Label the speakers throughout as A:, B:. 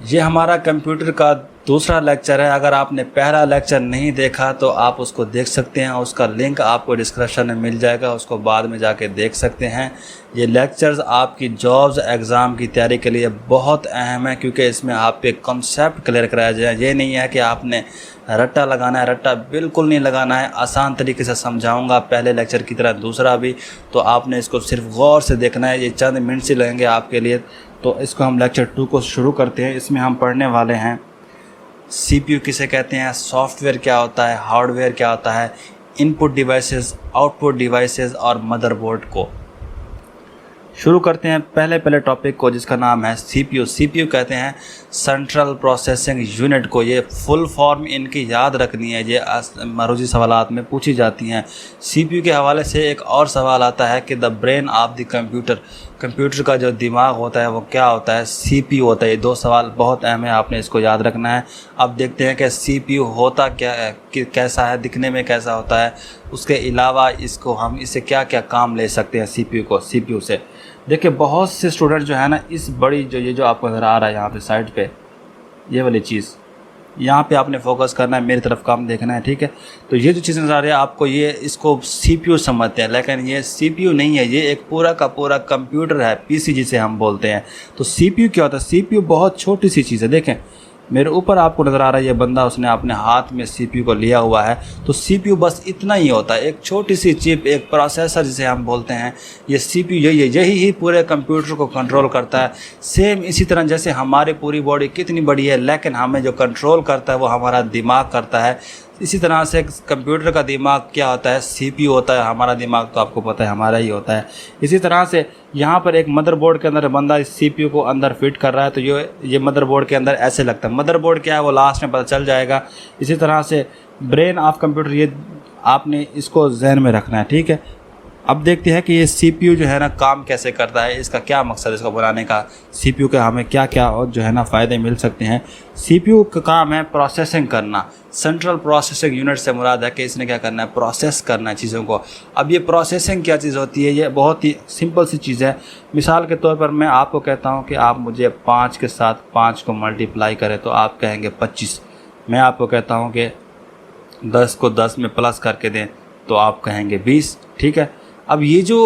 A: ये हमारा कंप्यूटर का दूसरा लेक्चर है। अगर आपने पहला लेक्चर नहीं देखा तो आप उसको देख सकते हैं, उसका लिंक आपको डिस्क्रिप्शन में मिल जाएगा, उसको बाद में जाके देख सकते हैं। ये लेक्चर्स आपकी जॉब्स एग्ज़ाम की तैयारी के लिए बहुत अहम है, क्योंकि इसमें आप पे कॉन्सेप्ट क्लियर कराया जाए। ये नहीं है कि आपने रट्टा लगाना है, रट्टा बिल्कुल नहीं लगाना है। आसान तरीके से समझाऊंगा पहले लेक्चर की तरह दूसरा भी, तो आपने इसको सिर्फ गौर से देखना है। ये चंद मिनट से लगेंगे आपके लिए। तो इसको हम लेक्चर 2 को शुरू करते हैं। इसमें हम पढ़ने वाले हैं CPU किसे कहते हैं, सॉफ्टवेयर क्या होता है, हार्डवेयर क्या होता है, इनपुट डिवाइसेस, आउटपुट डिवाइसेस और मदरबोर्ड को। शुरू करते हैं पहले टॉपिक को, जिसका नाम है CPU। CPU कहते हैं सेंट्रल प्रोसेसिंग यूनिट को। ये फुल फॉर्म इनकी याद रखनी है, ये मरूजी सवालात में पूछी जाती हैं। CPU के हवाले से एक और सवाल आता है कि the brain of the computer, computer का जो दिमाग होता है वो क्या होता है, CPU होता है। ये दो सवाल बहुत अहम है, आपने इसको याद रखना है। अब देखते हैं कि CPU होता क्या है, कैसा है, दिखने में कैसा होता है, उसके अलावा इसको हम इससे क्या क्या काम ले सकते हैं CPU से। देखिए बहुत से स्टूडेंट जो है ना, इस बड़ी ये जो आपको नज़र आ रहा है यहाँ पे साइड पे, ये वाली चीज़ यहाँ पे आपने फोकस करना है, मेरी तरफ काम देखना है, ठीक है। तो ये जो चीज़ नज़र आ रही है आपको, ये इसको CPU समझते हैं, लेकिन ये CPU नहीं है, ये एक पूरा का पूरा कंप्यूटर है, PC जिसे हम बोलते हैं। तो CPU क्या होता है, CPU बहुत छोटी सी चीज़ है। देखें मेरे ऊपर आपको नज़र आ रहा है ये बंदा, उसने अपने हाथ में CPU को लिया हुआ है। तो CPU बस इतना ही होता है, एक छोटी सी चिप, एक प्रोसेसर जिसे हम बोलते हैं। ये CPU यही ही पूरे कंप्यूटर को कंट्रोल करता है। सेम इसी तरह जैसे हमारी पूरी बॉडी कितनी बड़ी है, लेकिन हमें जो कंट्रोल करता है वो हमारा दिमाग करता है। इसी तरह से कंप्यूटर का दिमाग क्या होता है, CPU होता है। हमारा दिमाग तो आपको पता है हमारा ही होता है। इसी तरह से यहाँ पर एक मदरबोर्ड के अंदर बंदा इस CPU को अंदर फिट कर रहा है, तो ये मदरबोर्ड के अंदर ऐसे लगता है। मदरबोर्ड क्या है वो लास्ट में पता चल जाएगा। इसी तरह से ब्रेन ऑफ कंप्यूटर, ये आपने इसको जहन में रखना है, ठीक है। अब देखते हैं कि ये CPU जो है ना काम कैसे करता है, इसका क्या मकसद है इसको बनाने का, CPU के हमें क्या क्या और जो है ना फ़ायदे मिल सकते हैं। CPU का काम है प्रोसेसिंग करना। सेंट्रल प्रोसेसिंग यूनिट से मुराद है कि इसने क्या करना है, प्रोसेस करना है चीज़ों को। अब ये प्रोसेसिंग क्या चीज़ होती है, ये बहुत ही सिंपल सी चीज़ है। मिसाल के तौर पर मैं आपको कहता हूँ कि आप मुझे 5 के साथ 5 को मल्टीप्लाई करें तो आप कहेंगे 25। मैं आपको कहता हूँ कि 10 को 10 में प्लस करके दें तो आप कहेंगे 20, ठीक है। अब ये जो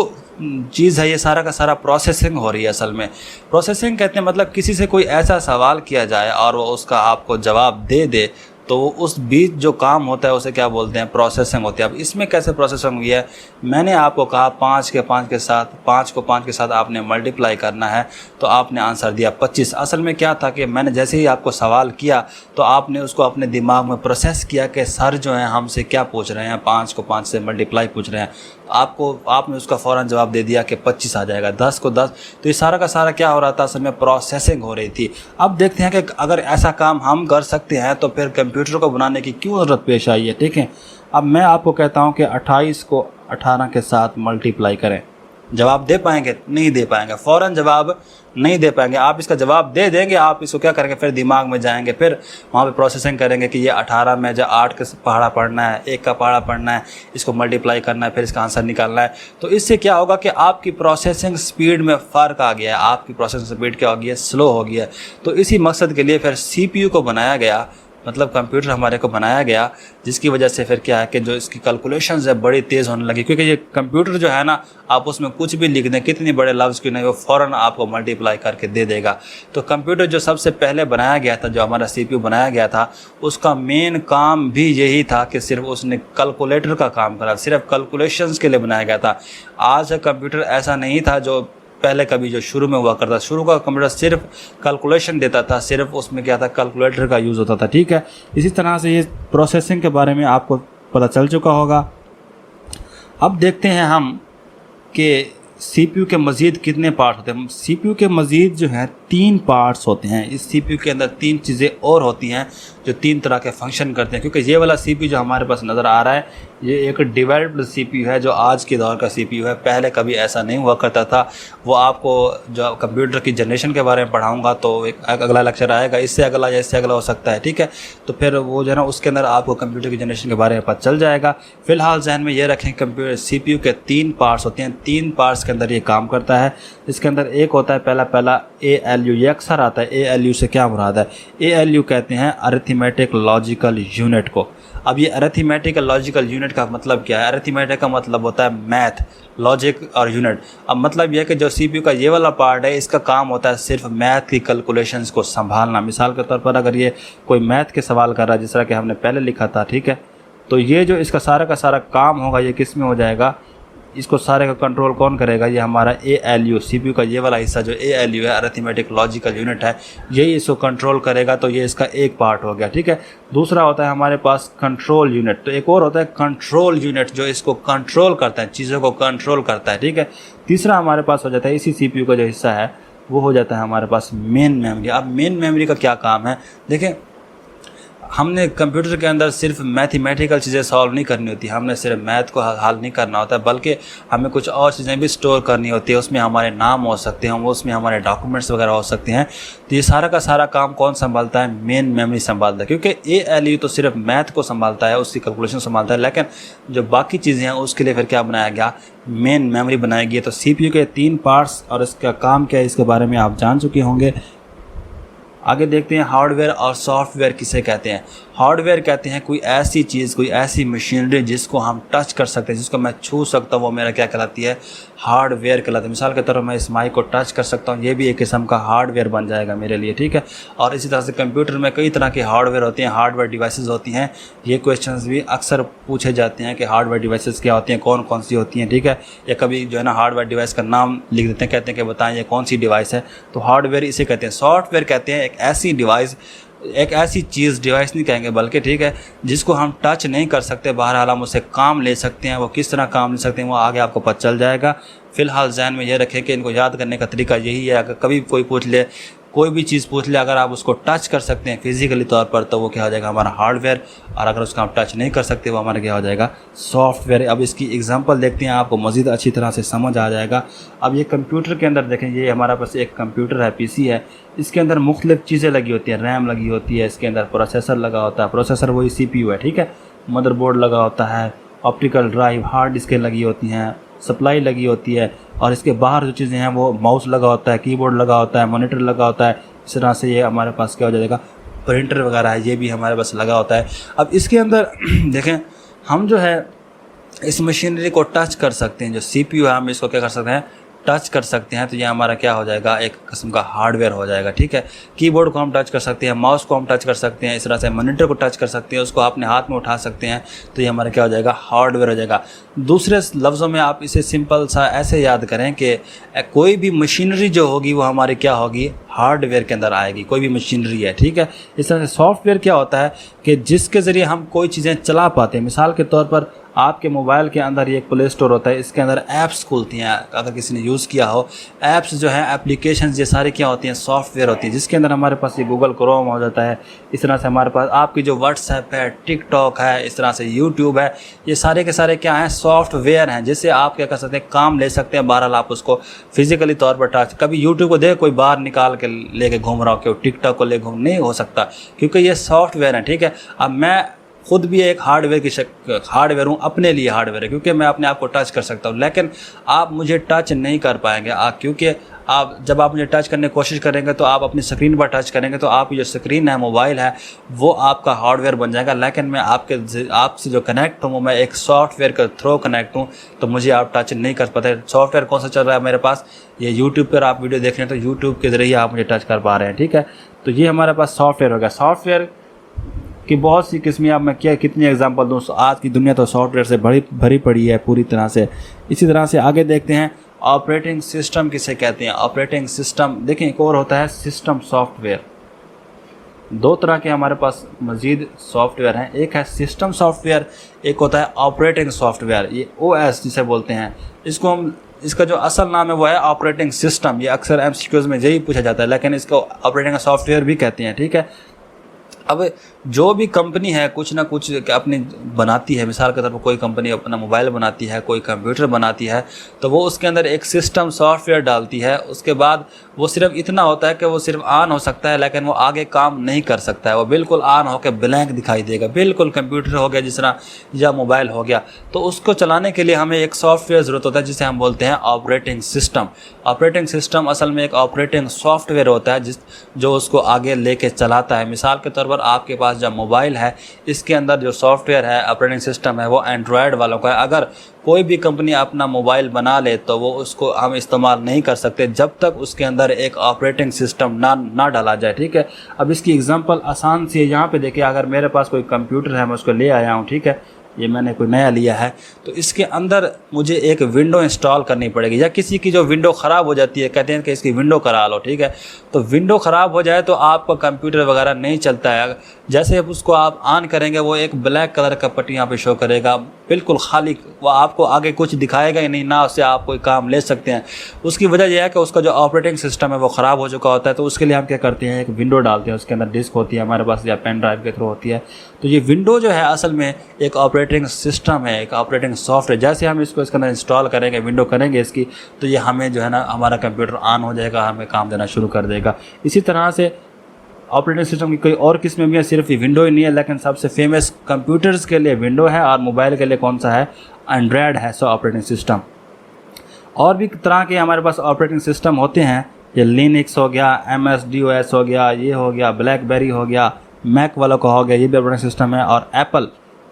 A: चीज़ है ये सारा का सारा प्रोसेसिंग हो रही है। असल में प्रोसेसिंग कहते हैं मतलब किसी से कोई ऐसा सवाल किया जाए और वो उसका आपको जवाब दे दे, तो उस बीच जो काम होता है उसे क्या बोलते हैं, प्रोसेसिंग होती है। अब इसमें कैसे प्रोसेसिंग हुई है, मैंने आपको कहा 5 के साथ 5 को 5 के साथ आपने मल्टीप्लाई करना है, तो आपने आंसर दिया 25। असल में क्या था कि मैंने जैसे ही आपको सवाल किया तो आपने उसको अपने दिमाग में प्रोसेस किया कि सर जो है हमसे क्या पूछ रहे हैं, 5 को 5 से मल्टीप्लाई पूछ रहे हैं। आपने उसका फ़ौरन जवाब दे दिया कि 25 आ जाएगा, 10 को 10। तो ये सारा का सारा क्या हो रहा था, असल में प्रोसेसिंग हो रही थी। अब देखते हैं कि अगर ऐसा काम हम कर सकते हैं तो फिर कंप्यूटर को बनाने की क्यों ज़रूरत पेश आई है, ठीक है। अब मैं आपको कहता हूं कि 28 को 18 के साथ मल्टीप्लाई करें, जवाब दे पाएंगे? नहीं दे पाएंगे, फ़ौरन जवाब नहीं दे पाएंगे। आप इसका जवाब दे देंगे, आप इसको क्या करेंगे, फिर दिमाग में जाएंगे, फिर वहाँ पे प्रोसेसिंग करेंगे कि ये 18 में जो 8 का पहाड़ा पढ़ना है, 1 का पहाड़ा पढ़ना है, इसको मल्टीप्लाई करना है, फिर इसका आंसर निकालना है। तो इससे क्या होगा कि आपकी प्रोसेसिंग स्पीड में फ़र्क आ गया है, आपकी प्रोसेसिंग स्पीड क्या हो गई है, स्लो हो गया है। तो इसी मकसद के लिए फिर CPU को बनाया गया, मतलब कंप्यूटर हमारे को बनाया गया, जिसकी वजह से फिर क्या है कि जो इसकी कैलकुलेशंस है बड़ी तेज़ होने लगी। क्योंकि ये कंप्यूटर जो है ना, आप उसमें कुछ भी लिख दें, कितनी बड़े लफ्ज़ क्यों नहीं, वो फ़ौरन आपको मल्टीप्लाई करके दे देगा। तो कंप्यूटर जो सबसे पहले बनाया गया था, जो हमारा CPU बनाया गया था, उसका मेन काम भी यही था कि सिर्फ उसने कैलकुलेटर का काम करा, सिर्फ कैलकुलेशंस के लिए बनाया गया था। आज का कंप्यूटर ऐसा नहीं था जो पहले कभी जो शुरू में हुआ करता। शुरू का कंप्यूटर सिर्फ कैलकुलेशन देता था, सिर्फ उसमें क्या था, कैलकुलेटर का यूज़ होता था, ठीक है। इसी तरह से ये प्रोसेसिंग के बारे में आपको पता चल चुका होगा। अब देखते हैं हम कि CPU के मज़ीद कितने पार्ट्स होते हैं। CPU के मज़ीद जो है 3 पार्ट्स होते हैं। इस CPU के अंदर 3 चीज़ें और होती हैं जो 3 तरह के फंक्शन करते हैं। क्योंकि ये वाला CPU जो हमारे पास नज़र आ रहा है, ये एक डेवलप्ड CPU है जो आज के दौर का CPU है, पहले कभी ऐसा नहीं हुआ करता था। वो आपको जो कंप्यूटर की जनरेशन के बारे में पढ़ाऊंगा तो एक अगला लेक्चर आएगा, इससे अगला या इससे अगला हो सकता है, ठीक है। तो फिर वो जो है ना उसके अंदर आपको कंप्यूटर की जनरेशन के बारे में पता चल जाएगा। फिलहाल जहन में ये रखें, कंप्यूटर CPU के 3 पार्ट्स होते हैं, 3 पार्ट्स के अंदर ये काम करता है। इसके अंदर एक होता है पहला ALU, ये अक्सर आता है। ALU से क्या मुराद है? ALU कहते हैं अरिथमेटिक लॉजिकल यूनिट को। अब ये अरिथमेटिक लॉजिकल यूनिट का मतलब क्या है? अरिथमेटिक का मतलब होता है मैथ, लॉजिक और यूनिट। अब मतलब यह है कि जो CPU का ये वाला पार्ट है, इसका काम होता है सिर्फ मैथ की कैलकुलेशंस को संभालना। मिसाल के तौर पर अगर ये कोई मैथ के सवाल कर रहा है, जिस तरह कि हमने पहले लिखा था, ठीक है, तो ये जो इसका सारा का सारा काम होगा ये किस में हो जाएगा? इसको सारे का कंट्रोल कौन करेगा? ये हमारा ALU, CPU का ये वाला हिस्सा जो ALU है, अरिथमेटिक लॉजिकल यूनिट है, यही इसको कंट्रोल करेगा। तो ये इसका एक पार्ट हो गया, ठीक है। दूसरा होता है हमारे पास कंट्रोल यूनिट। तो एक और होता है कंट्रोल यूनिट जो इसको कंट्रोल करता है, चीज़ों को कंट्रोल करता है, ठीक है। तीसरा हमारे पास हो जाता है इसी CPU का जो हिस्सा है वो हो जाता है हमारे पास मेन मेमोरी। अब मेन मेमोरी का क्या काम है? देखें, हमने कंप्यूटर के अंदर सिर्फ मैथमेटिकल चीज़ें सॉल्व नहीं करनी होती, हमने सिर्फ मैथ को हल नहीं करना होता, बल्कि हमें कुछ और चीज़ें भी स्टोर करनी होती है। उसमें हमारे नाम हो सकते हैं, उसमें हमारे डॉक्यूमेंट्स वगैरह हो सकते हैं। तो ये सारा का सारा काम कौन संभालता है? मेन मेमोरी संभालता है। क्योंकि ALU तो सिर्फ मैथ को संभालता है, उसकी कैलकुलेशन संभालता है, लेकिन जो बाकी चीज़ें हैं उसके लिए फिर क्या बनाया गया? मेन मेमोरी बनाई गई। तो CPU के 3 पार्ट्स और इसका काम क्या है इसके बारे में आप जान चुके होंगे। आगे देखते हैं हार्डवेयर और सॉफ्टवेयर किसे कहते हैं। हार्डवेयर कहते हैं कोई ऐसी चीज़, कोई ऐसी मशीनरी जिसको हम टच कर सकते हैं, जिसको मैं छू सकता हूँ, वो मेरा क्या कहलाती है? हार्डवेयर कहलाती है। मिसाल के तौर पर मैं इस माइक को टच कर सकता हूँ, ये भी एक किस्म का हार्डवेयर बन जाएगा मेरे लिए, ठीक है। और इसी तरह से कंप्यूटर में कई तरह के हार्डवेयर होते हैं, हार्डवेयर डिवाइसेस होती हैं। ये क्वेश्चंस भी अक्सर पूछे जाते हैं कि हार्डवेयर डिवाइसेस क्या होती हैं, कौन कौन सी होती हैं, ठीक है। या कभी जो है ना हार्डवेयर डिवाइस का नाम लिख देते हैं, कहते हैं कि बताएं ये कौन सी डिवाइस है। तो हार्डवेयर इसे कहते हैं। सॉफ्टवेयर कहते हैं एक ऐसी डिवाइस, एक ऐसी चीज़, डिवाइस नहीं कहेंगे बल्कि, ठीक है, जिसको हम टच नहीं कर सकते, बहरहाल हम उससे काम ले सकते हैं। वो किस तरह काम ले सकते हैं वो आगे आपको पता चल जाएगा। फ़िलहाल ज़हन में ये रखें कि इनको याद करने का तरीका यही है। अगर कभी कोई पूछ ले, कोई भी चीज़ पूछ ले, अगर आप उसको टच कर सकते हैं फिजिकली तौर पर, तो वो क्या हो जाएगा? हमारा हार्डवेयर। और अगर उसको हम टच नहीं कर सकते, वो हमारा क्या हो जाएगा? सॉफ्टवेयर। अब इसकी एग्जांपल देखते हैं, आपको मज़ीद अच्छी तरह से समझ आ जाएगा। अब ये कंप्यूटर के अंदर देखें, ये हमारा पास एक कंप्यूटर है, PC है। इसके अंदर मुख्तलिफ चीज़ें लगी होती हैं, रैम लगी होती है, इसके अंदर प्रोसेसर लगा होता है, प्रोसेसर वही CPU है, ठीक है। मदरबोर्ड लगा होता है, ऑप्टिकल ड्राइव, हार्ड डिस्कें लगी होती हैं, सप्लाई लगी होती है, और इसके बाहर जो चीज़ें हैं वो माउस लगा होता है, कीबोर्ड लगा होता है, मॉनिटर लगा होता है। इस तरह से ये हमारे पास क्या हो जाएगा? प्रिंटर वगैरह है, ये भी हमारे पास लगा होता है। अब इसके अंदर देखें, हम जो है इस मशीनरी को टच कर सकते हैं। जो CPU है हम इसको क्या कर सकते हैं? टच कर सकते हैं। तो ये हमारा क्या हो जाएगा? एक किस्म का हार्डवेयर हो जाएगा, ठीक है। कीबोर्ड को हम टच कर सकते हैं, माउस को हम टच कर सकते हैं, इस तरह से मॉनिटर को टच कर सकते हैं, उसको अपने हाथ में उठा सकते हैं। तो ये हमारा क्या हो जाएगा? हार्डवेयर हो जाएगा। दूसरे लफ्ज़ों में आप इसे सिंपल सा ऐसे याद करें कि कोई भी मशीनरी जो होगी वो हमारी क्या होगी? हार्डवेयर के अंदर आएगी। कोई भी मशीनरी है, ठीक है। इस तरह से सॉफ्टवेयर क्या होता है कि जिसके ज़रिए हम कोई चीज़ें चला पाते हैं। मिसाल के तौर पर आपके मोबाइल के अंदर एक प्ले स्टोर होता है, इसके अंदर ऐप्स खुलती हैं। अगर किसी ने यूज़ किया हो, ऐप्स जो है, एप्लीकेशंस, ये सारी क्या होती हैं? सॉफ्टवेयर होती हैं, जिसके अंदर हमारे पास ये गूगल क्रोम हो जाता है। इस तरह से हमारे पास आपकी जो व्हाट्सएप है, टिकटॉक है, इस तरह से यूट्यूब है, ये सारे के सारे क्या हैं? सॉफ्टवेयर हैं, जिससे आप क्या कर सकते हैं? काम ले सकते हैं। बहरहाल आप उसको फिजिकली तौर पर टच, कभी यूट्यूब को देख कोई बाहर निकाल के लेके घूम रहा हो कि टिकटॉक को ले घूम, नहीं हो सकता, क्योंकि ये सॉफ्टवेयर है, ठीक है। अब मैं खुद भी एक हार्डवेयर हूँ, अपने लिए हार्डवेयर है, क्योंकि मैं अपने आप को टच कर सकता हूँ। लेकिन आप मुझे टच नहीं कर पाएंगे, क्योंकि जब आप मुझे टच करने की कोशिश करेंगे तो आप अपनी स्क्रीन पर टच करेंगे, तो आपकी जो स्क्रीन है, मोबाइल है, वो आपका हार्डवेयर बन जाएगा। लेकिन मैं आपसे जो कनेक्ट हूँ, मैं एक सॉफ्टवेयर के थ्रू कनेक्ट हूँ, तो मुझे आप टच नहीं कर पाते। सॉफ्टवेयर कौन सा चल रहा है मेरे पास? ये यूट्यूब पर आप वीडियो देख रहे हैं, तो यूट्यूब के ज़रिए आप मुझे टच कर पा रहे हैं, ठीक है। तो ये हमारे पास सॉफ्टवेयर होगा। सॉफ्टवेयर कि बहुत सी किस्में, अब मैं कितनी एग्जांपल दूँ? आज की दुनिया तो सॉफ्टवेयर से भरी पड़ी है पूरी तरह से। इसी तरह से आगे देखते हैं, ऑपरेटिंग सिस्टम किसे कहते हैं? ऑपरेटिंग सिस्टम देखें, एक और होता है सिस्टम सॉफ्टवेयर। दो तरह के हमारे पास मज़ीद सॉफ्टवेयर हैं, एक है सिस्टम सॉफ्टवेयर, एक होता है ऑपरेटिंग सॉफ्टवेयर। ये OS जिसे बोलते हैं, इसका जो असल नाम है वो है ऑपरेटिंग सिस्टम। ये अक्सर MCQs में यही पूछा जाता है, लेकिन इसको ऑपरेटिंग सॉफ्टवेयर भी कहते हैं, ठीक है। अब जो भी कंपनी है कुछ ना कुछ अपनी बनाती है, मिसाल के तौर पर कोई कंपनी अपना मोबाइल बनाती है, कोई कंप्यूटर बनाती है, तो वो उसके अंदर एक सिस्टम सॉफ्टवेयर डालती है। उसके बाद वो सिर्फ इतना होता है कि वो सिर्फ ऑन हो सकता है, लेकिन वो आगे काम नहीं कर सकता है। वो बिल्कुल ऑन होकर ब्लैंक दिखाई देगा, बिल्कुल कंप्यूटर हो गया जिस तरह या मोबाइल हो गया। तो उसको चलाने के लिए हमें एक सॉफ्टवेयर ज़रूरत होता है जिसे हम बोलते हैं ऑपरेटिंग सिस्टम। ऑपरेटिंग सिस्टम असल में एक ऑपरेटिंग सॉफ्टवेयर होता है जो उसको आगे लेके चलाता है। मिसाल के तौर पर आपके पास जब मोबाइल है, इसके अंदर जो सॉफ्टवेयर है, ऑपरेटिंग सिस्टम है, वो एंड्रॉयड वालों का है। अगर कोई भी कंपनी अपना मोबाइल बना ले तो वो उसको हम इस्तेमाल नहीं कर सकते जब तक उसके अंदर एक ऑपरेटिंग सिस्टम ना डाला जाए, ठीक है। अब इसकी एग्जांपल आसान सी है, यहाँ पे देखिए, अगर मेरे पास कोई कंप्यूटर है, मैं उसको ले आया हूँ, ठीक है, ये मैंने कोई नया लिया है, तो इसके अंदर मुझे एक विंडो इंस्टॉल करनी पड़ेगी। या किसी की जो विंडो ख़राब हो जाती है, कहते हैं कि इसकी विंडो करा लो, ठीक है। तो विंडो ख़राब हो जाए तो आपका कंप्यूटर वगैरह नहीं चलता है। जैसे अब उसको आप ऑन करेंगे, वो एक ब्लैक कलर का पट्टी यहाँ पे शो करेगा, बिल्कुल खाली, वो आपको आगे कुछ दिखाएगा ही नहीं, ना उससे आप कोई काम ले सकते हैं। उसकी वजह यह है कि उसका जो ऑपरेटिंग सिस्टम है वो ख़राब हो चुका होता है। तो उसके लिए हम क्या करते हैं, एक विंडो डालते हैं, उसके अंदर डिस्क होती है हमारे पास या पेन ड्राइव के थ्रू होती है। तो ये विंडो जो है असल में एक ऑपरेटिंग सिस्टम है, एक ऑपरेटिंग सॉफ्टवेयर। जैसे हम इसको इसके अंदर इंस्टॉल करेंगे, विंडो करेंगे इसकी, तो ये हमें जो है ना, हमारा कंप्यूटर ऑन हो जाएगा, हमें काम देना शुरू कर देगा। इसी तरह से ऑपरेटिंग सिस्टम की कई और किस्में भी हैं, सिर्फ ये विंडो ही नहीं है, लेकिन सबसे फेमस कंप्यूटर्स के लिए विंडो है और मोबाइल के लिए कौन सा है, एंड्रॉयड है सो ऑपरेटिंग सिस्टम। और भी तरह के हमारे पास ऑपरेटिंग सिस्टम होते हैं, ये लिनक्स हो गया, MS-DOS हो गया, ये हो गया ब्लैकबेरी हो गया, मैक वालों का हो गया, ये भी ऑपरेटिंग सिस्टम है। और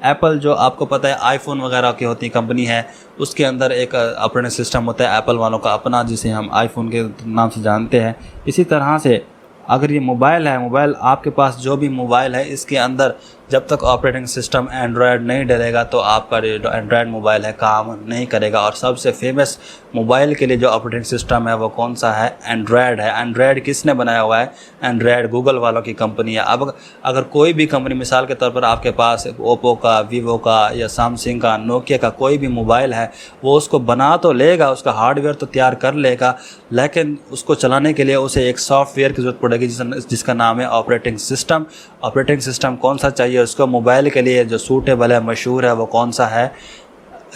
A: एप्पल जो आपको पता है आईफोन वगैरह की होती कंपनी है, उसके अंदर एक ऑपरेटिंग सिस्टम होता है एप्पल वालों का अपना, जिसे हम आईफोन के नाम से जानते हैं। इसी तरह से अगर ये मोबाइल है, मोबाइल आपके पास जो भी मोबाइल है, इसके अंदर जब तक ऑपरेटिंग सिस्टम एंड्रॉयड नहीं डलेगा तो आपका जो एंड्रॉयड मोबाइल है काम नहीं करेगा। और सबसे फेमस मोबाइल के लिए जो ऑपरेटिंग सिस्टम है वो कौन सा है, एंड्रॉयड है। एंड्रॉयड किसने बनाया हुआ है, एंड्रॉयड गूगल वालों की कंपनी है। अब अगर कोई भी कंपनी, मिसाल के तौर पर आपके पास ओप्पो का, वीवो का या सैमसंग का, नोकिया का कोई भी मोबाइल है, वो उसको बना तो लेगा, उसका हार्डवेयर तो तैयार कर लेगा, लेकिन उसको चलाने के लिए उसे एक सॉफ्टवेयर की ज़रूरत पड़ेगी जिसका नाम है ऑपरेटिंग सिस्टम। ऑपरेटिंग सिस्टम कौन सा चाहिए उसको, मोबाइल के लिए जो सूटेबल है, मशहूर है, वो कौन सा है,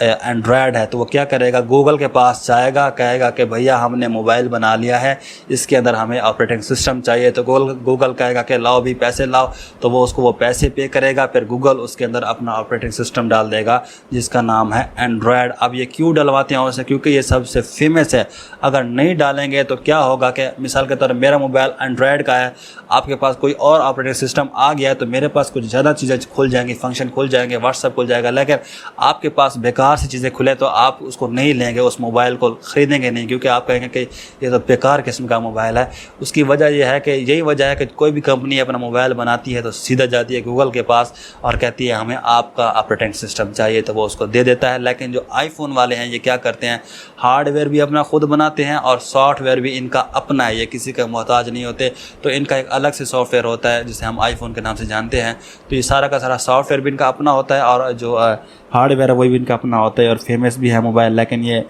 A: एंड्रॉयड है। तो वो क्या करेगा, गूगल के पास जाएगा, कहेगा कि भैया हमने मोबाइल बना लिया है, इसके अंदर हमें ऑपरेटिंग सिस्टम चाहिए। तो गूगल कहेगा कि लाओ भी पैसे लाओ, तो वो उसको वो पैसे पे करेगा, फिर गूगल उसके अंदर अपना ऑपरेटिंग सिस्टम डाल देगा जिसका नाम है एंड्रॉयड। अब ये क्यों डलवाते हैं उसे, क्योंकि ये सबसे फेमस है। अगर नहीं डालेंगे तो क्या होगा कि मिसाल के तौर पर मेरा मोबाइल एंड्रॉयड का है, आपके पास कोई और ऑपरेटिंग सिस्टम आ गया है, तो मेरे पास कुछ ज़्यादा चीज़ें खुल जाएंगी, फंक्शन खुल जाएंगे, व्हाट्सएप खुल जाएगा, लेकिन आपके पास बेकार से चीज़ें खुले तो आप उसको नहीं लेंगे, उस मोबाइल को ख़रीदेंगे नहीं, क्योंकि आप कहेंगे कि ये तो बेकार किस्म का मोबाइल है। उसकी वजह यह है कि यही वजह है कि कोई भी कंपनी अपना मोबाइल बनाती है तो सीधा जाती है गूगल के पास और कहती है हमें आपका ऑपरेटिंग सिस्टम चाहिए, तो वो उसको दे देता है। लेकिन जो आईफोन वाले हैं ये क्या करते हैं, हार्डवेयर भी अपना खुद बनाते हैं और सॉफ्टवेयर भी इनका अपना है, ये किसी का मोहताज नहीं होते। तो इनका एक अलग से सॉफ्टवेयर होता है जिसे हम आईफोन के नाम से जानते हैं। तो ये सारा का सारा सॉफ्टवेयर भी इनका अपना होता है और जो हार्डवेयर है वही भी इनका अपना होता है और फेमस भी है मोबाइल। लेकिन ये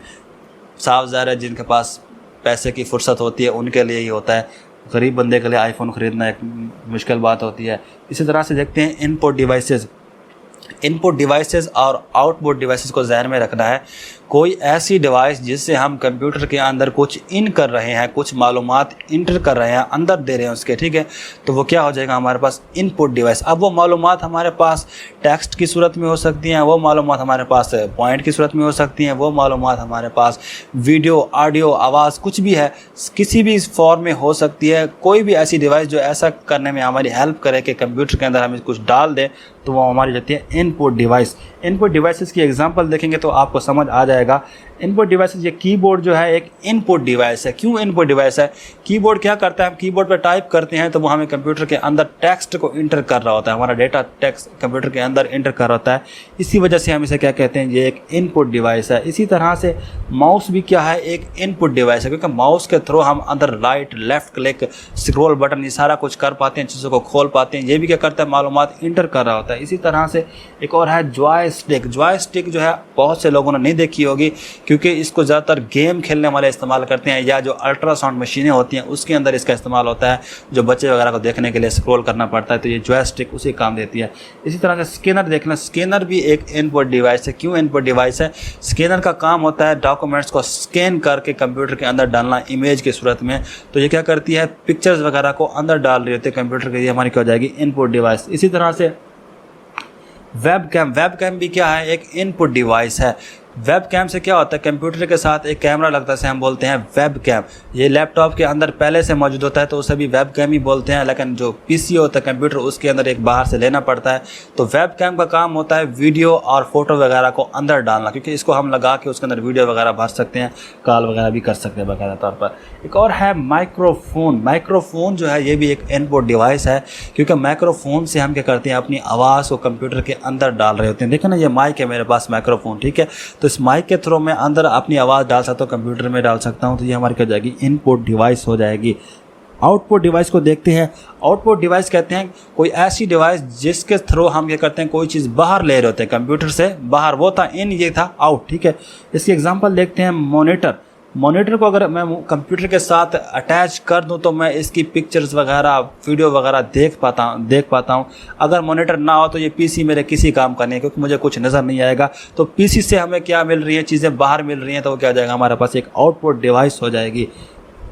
A: साफ ज़ाहिर है जिनके पास पैसे की फुर्सत होती है उनके लिए ही होता है, गरीब बंदे के लिए आईफोन ख़रीदना एक मुश्किल बात होती है। इसी तरह से देखते हैं इनपुट डिवाइसेस और आउटपुट डिवाइसेस को ज़हन में रखना है। कोई ऐसी डिवाइस जिससे हम कंप्यूटर के अंदर कुछ इन कर रहे हैं, कुछ मालूमात इंटर कर रहे हैं, अंदर दे रहे हैं उसके, ठीक है, तो वो क्या हो जाएगा हमारे पास इनपुट डिवाइस। अब वो मालूमात हमारे पास टेक्स्ट की सूरत में हो सकती हैं, वो मालूमात हमारे पास पॉइंट की सूरत में हो सकती हैं, वो मालूमात हमारे पास वीडियो, ऑडियो, आवाज़ कुछ भी है, किसी भी फॉर्म में हो सकती है। कोई भी ऐसी डिवाइस जो ऐसा करने में हमारी हेल्प करे कि कंप्यूटर के अंदर हम कुछ डाल दें, तो वो हमारी जाती है इनपुट डिवाइस। इनपुट डिवाइसेस की एग्जांपल देखेंगे तो आपको समझ आ जाएगा। इनपुट डिवाइसेस, ये कीबोर्ड जो है एक इनपुट डिवाइस है। क्यों इनपुट डिवाइस है? कीबोर्ड क्या करता है, हम कीबोर्ड पर टाइप करते हैं तो वो हमें कंप्यूटर के अंदर टेक्स्ट को इंटर कर रहा होता है, हमारा डेटा टेक्स्ट कंप्यूटर के अंदर इंटर कर रहा होता है। इसी वजह से हम इसे क्या कहते हैं, ये एक इनपुट डिवाइस है। इसी तरह से माउस भी क्या है, एक इनपुट डिवाइस है, क्योंकि माउस के थ्रू हम अंदर right, left click, scroll button, ये सारा कुछ कर पाते हैं, चीज़ों को खोल पाते हैं। ये भी क्या करता है, मालूमात इंटर कर रहा होता है। इसी तरह से एक और है जॉयस्टिक। जॉयस्टिक जो है बहुत से लोगों ने नहीं देखी होगी, क्योंकि इसको ज़्यादातर गेम खेलने वाले इस्तेमाल करते हैं, या जो अल्ट्रासाउंड मशीनें होती हैं उसके अंदर इसका इस्तेमाल होता है, जो बच्चे वगैरह को देखने के लिए स्क्रॉल करना पड़ता है, तो ये जॉयस्टिक उसी काम देती है। इसी तरह से स्कैनर देख लें, स्कैनर भी एक इनपुट डिवाइस है। क्यों इनपुट डिवाइस है? स्कैनर का काम होता है डॉक्यूमेंट्स को स्कैन करके कंप्यूटर के अंदर डालना इमेज की सूरत में। तो ये क्या करती है, पिक्चर्स वगैरह को अंदर डाल रही होती है कंप्यूटर के, ये हमारी क्या हो जाएगी, इनपुट डिवाइस। इसी तरह से वेब कैम भी क्या है, एक इनपुट डिवाइस है। वेब कैम से क्या होता है, कंप्यूटर के साथ एक कैमरा लगता है, इसे हम बोलते हैं वेब कैम। ये लैपटॉप के अंदर पहले से मौजूद होता है तो उसे भी वेब कैम ही बोलते हैं, लेकिन जो पीसी होता है कंप्यूटर उसके अंदर एक बाहर से लेना पड़ता है। तो वेब कैम का काम होता है वीडियो और फोटो वगैरह को अंदर डालना, क्योंकि इसको हम लगा के उसके अंदर वीडियो वगैरह भर सकते हैं, कॉल वगैरह भी कर सकते हैं बाकायदा तौर पर। एक और है माइक्रोफोन। माइक्रोफोन जो है ये भी एक इनपुट डिवाइस है, क्योंकि माइक्रोफोन से हम क्या करते हैं, अपनी आवाज़ को कंप्यूटर के अंदर डाल रहे होते हैं। देखो ना, ये माइक है मेरे पास, माइक्रोफोन, ठीक है। तो इस माइक के थ्रू मैं अंदर अपनी आवाज़ डाल सकता हूँ, कंप्यूटर में डाल सकता हूँ, तो ये हमारी क्या हो जाएगी, इनपुट डिवाइस हो जाएगी। आउटपुट डिवाइस को देखते हैं। आउटपुट डिवाइस कहते हैं कोई ऐसी डिवाइस जिसके थ्रू हम क्या करते हैं, कोई चीज़ बाहर ले रहे होते हैं कंप्यूटर से बाहर। वो था इन, ये था आउट, ठीक है। इसकी एग्जांपल देखते हैं, मॉनिटर। मॉनिटर को अगर मैं कंप्यूटर के साथ अटैच कर दूं तो मैं इसकी पिक्चर्स वगैरह, वीडियो वगैरह देख पाता हूं। अगर मॉनिटर ना हो तो ये पीसी मेरे किसी काम का नहीं है, क्योंकि मुझे कुछ नज़र नहीं आएगा। तो पीसी से हमें क्या मिल रही है, चीज़ें बाहर मिल रही हैं, तो वो क्या हो जाएगा, हमारे पास एक आउटपुट डिवाइस हो जाएगी।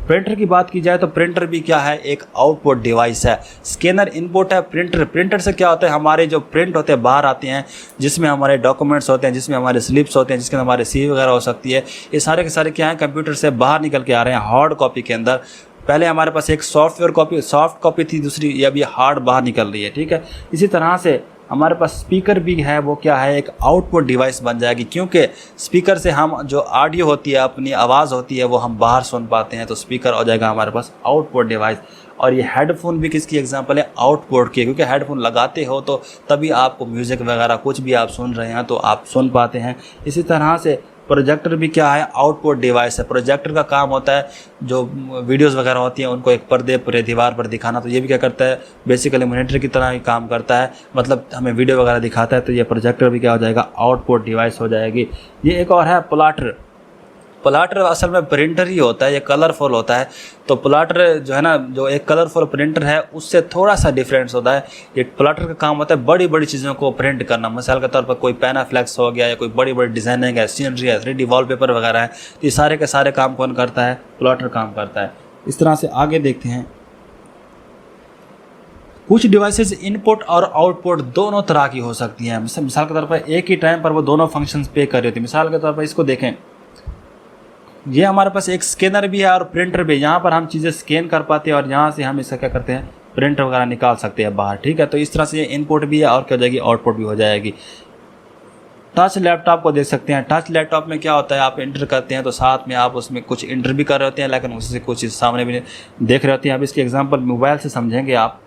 A: प्रिंटर की बात की जाए तो प्रिंटर भी क्या है, एक आउटपुट डिवाइस है। स्कैनर इनपुट है, प्रिंटर से क्या होता है, हमारे जो प्रिंट होते हैं बाहर आते हैं, जिसमें हमारे डॉक्यूमेंट्स होते हैं, जिसमें हमारे स्लिप्स होते हैं, जिसके अंदर हमारे सी वगैरह हो सकती है, ये सारे के सारे क्या हैं, कंप्यूटर से बाहर निकल के आ रहे हैं हार्ड कॉपी के अंदर। पहले हमारे पास एक सॉफ्ट कॉपी थी, दूसरी ये अभी हार्ड बाहर निकल रही है, ठीक है। इसी तरह से हमारे पास स्पीकर भी है, वो क्या है, एक आउटपुट डिवाइस बन जाएगी, क्योंकि स्पीकर से हम जो ऑडियो होती है, अपनी आवाज़ होती है, वो हम बाहर सुन पाते हैं, तो स्पीकर हो जाएगा हमारे पास आउटपुट डिवाइस। और ये हेडफोन भी किसकी एग्जांपल है, आउटपुट की, क्योंकि हेडफोन लगाते हो तो तभी आपको म्यूज़िक वगैरह कुछ भी आप सुन रहे हैं तो आप सुन पाते हैं। इसी तरह से प्रोजेक्टर भी क्या है, आउटपुट डिवाइस है। प्रोजेक्टर का काम होता है जो वीडियोस वगैरह होती हैं उनको एक पर्दे पर, दीवार पर दिखाना। तो ये भी क्या करता है, बेसिकली मॉनिटर की तरह ही काम करता है, मतलब हमें वीडियो वगैरह दिखाता है। तो ये प्रोजेक्टर भी क्या हो जाएगा, आउटपुट डिवाइस हो जाएगी। ये एक और है प्लॉटर। प्लॉटर असल में प्रिंटर ही होता है, ये कलरफुल होता है। तो प्लॉटर जो है ना, जो एक कलरफुल प्रिंटर है उससे थोड़ा सा डिफरेंस होता है। ये प्लॉटर का काम होता है बड़ी बड़ी चीज़ों को प्रिंट करना। मिसाल के तौर पर कोई पैनाफ्लेक्स हो गया, या कोई बड़ी बड़ी डिज़ाइनिंग है, सीनरी है, 3D वॉलपेपर वगैरह है, तो ये सारे के सारे काम कौन करता है, प्लॉटर काम करता है। इस तरह से आगे देखते हैं, कुछ डिवाइसेस इनपुट और आउटपुट दोनों तरह की हो सकती हैं। मिसाल के तौर पर एक ही टाइम पर वो दोनों फंक्शंस पे कर रही होती है। मिसाल के तौर पर इसको देखें, ये हमारे पास एक स्कैनर भी है और प्रिंटर भी। यहाँ पर हम चीज़ें स्कैन कर पाते हैं और यहाँ से हम इसका क्या करते हैं, प्रिंट वगैरह निकाल सकते हैं बाहर, ठीक है। तो इस तरह से ये इनपुट भी है और क्या हो जाएगी, आउटपुट भी हो जाएगी। टच लैपटॉप को देख सकते हैं। टच लैपटॉप में क्या होता है, आप इंटर करते हैं तो साथ में आप उसमें कुछ इंटर भी कर रहे होते हैं, लेकिन उससे कुछ सामने भी देख रहे होते हैं। अब इसकी एग्जांपल मोबाइल से समझेंगे आप।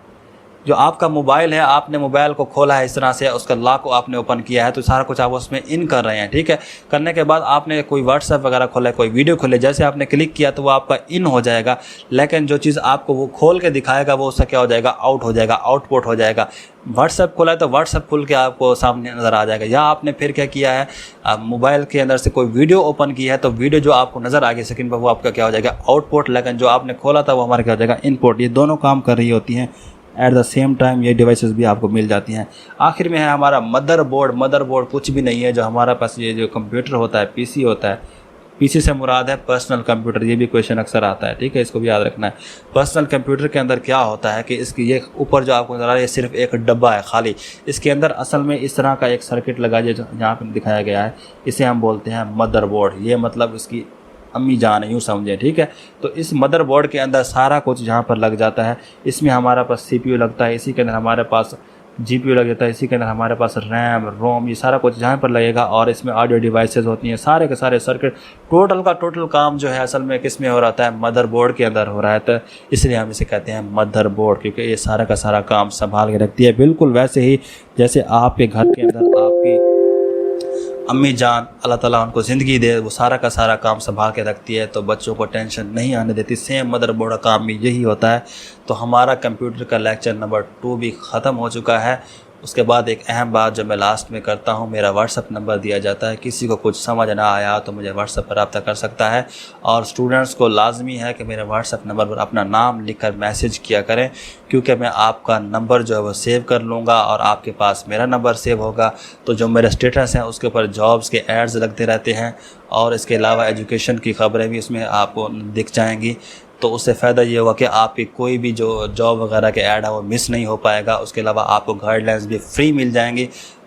A: जो आपका मोबाइल है, आपने मोबाइल को खोला है इस तरह से, उसका लॉक को आपने ओपन किया है, तो सारा कुछ आप उसमें इन कर रहे हैं, ठीक है। करने के बाद आपने कोई व्हाट्सएप वगैरह खोला है, कोई वीडियो खोले, जैसे आपने क्लिक किया तो वो आपका इन हो जाएगा, लेकिन जो चीज़ आपको वो खोल के दिखाएगा वो उसका क्या हो जाएगा, आउट हो जाएगा, आउटपुट हो जाएगा। व्हाट्सएप खोला है तो व्हाट्सएप खुल के आपको सामने नज़र आ जाएगा। या आपने फिर क्या किया है, मोबाइल के अंदर से कोई वीडियो ओपन की है तो वीडियो जो आपको नज़र आ गई स्क्रीन पर वो आपका क्या हो जाएगा, आउटपुट, लेकिन जो आपने खोला था वो हमारा क्या हो जाएगा, इनपुट। ये दोनों काम कर रही होती हैं एट द सेम टाइम, ये डिवाइसेस भी आपको मिल जाती हैं। आखिर में है हमारा मदरबोर्ड। मदरबोर्ड कुछ भी नहीं है, जो हमारा पास ये जो कंप्यूटर होता है, पीसी होता है, पीसी से मुराद है पर्सनल कंप्यूटर। ये भी क्वेश्चन अक्सर आता है, ठीक है, इसको भी याद रखना है। पर्सनल कंप्यूटर के अंदर क्या होता है कि इसकी ये ऊपर जो आपको नजर आ रहा है, ये सिर्फ एक डब्बा है खाली। इसके अंदर असल में इस तरह का एक सर्किट लगा है जो यहाँ पर दिखाया गया है, इसे हम बोलते हैं मदरबोर्ड। ये मतलब इसकी अम्मी जान है, यूँ समझें, ठीक है। तो इस मदरबोर्ड के अंदर सारा कुछ जहाँ पर लग जाता है, इसमें हमारे पास सीपीयू लगता है, इसी के अंदर हमारे पास जीपीयू लग जाता है, इसी के अंदर हमारे पास रैम, रोम, ये सारा कुछ जहाँ पर लगेगा। और इसमें ऑडियो डिवाइसेस होती हैं, सारे के सारे सर्किट, टोटल का टोटल काम जो है असल में किस में हो रहा है, मदरबोर्ड के अंदर हो रहा है। तो इसलिए हम इसे कहते हैं मदरबोर्ड, क्योंकि ये सारा का सारा काम संभाल के रखती है, बिल्कुल वैसे ही जैसे आपके घर के अंदर आपकी अम्मी जान, अल्लाह ताला उनको ज़िंदगी दे, वो सारा का सारा काम संभाल के रखती है, तो बच्चों को टेंशन नहीं आने देती। सेम मदरबोर्ड का काम भी यही होता है। तो हमारा कंप्यूटर का लेक्चर नंबर 2 भी ख़त्म हो चुका है। उसके बाद एक अहम बात जो मैं लास्ट में करता हूँ, मेरा व्हाट्सअप नंबर दिया जाता है। किसी को कुछ समझ ना आया तो मुझे व्हाट्सअप पर रब्ता कर सकता है। और स्टूडेंट्स को लाजमी है कि मेरे व्हाट्सअप नंबर पर अपना नाम लिखकर मैसेज किया करें, क्योंकि मैं आपका नंबर जो है वो सेव कर लूँगा और आपके पास मेरा नंबर सेव होगा। तो जो मेरे स्टेटस हैं उसके ऊपर जॉब्स के एड्स लगते रहते हैं और इसके अलावा एजुकेशन की ख़बरें भी उसमें आपको दिख जाएंगी। तो उससे फ़ायदा ये होगा कि आपकी कोई भी जो जॉब वगैरह के ऐड है वो मिस नहीं हो पाएगा। उसके अलावा आपको गाइडलाइंस भी फ्री मिल जाएंगी।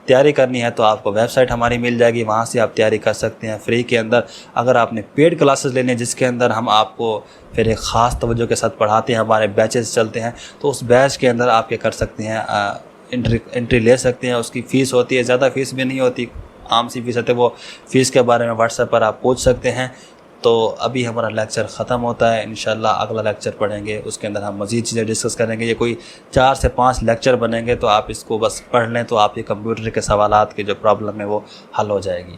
A: तैयारी करनी है तो आपको वेबसाइट हमारी मिल जाएगी, वहाँ से आप तैयारी कर सकते हैं फ्री के अंदर। अगर आपने पेड क्लासेस लेने हैं जिसके अंदर हम आपको फिर एक ख़ास तवज्जो के साथ पढ़ाते हैं, हमारे बैचेस चलते हैं, तो उस बैच के अंदर आप क्या कर सकते हैं, एंट्री ले सकते हैं। उसकी फ़ीस होती है, ज़्यादा फ़ीस भी नहीं होती, आम सी फ़ीस होती है। वो फ़ीस के बारे में व्हाट्सएप पर आप पूछ सकते हैं। तो अभी हमारा लेक्चर ख़त्म होता है, इंशाल्लाह अगला लेक्चर पढ़ेंगे, उसके अंदर हम मज़ीद चीज़ें डिस्कस करेंगे। ये कोई 4 से 5 लेक्चर बनेंगे, तो आप इसको बस पढ़ लें तो आपके कंप्यूटर के सवालात की जो प्रॉब्लम है वो हल हो जाएगी।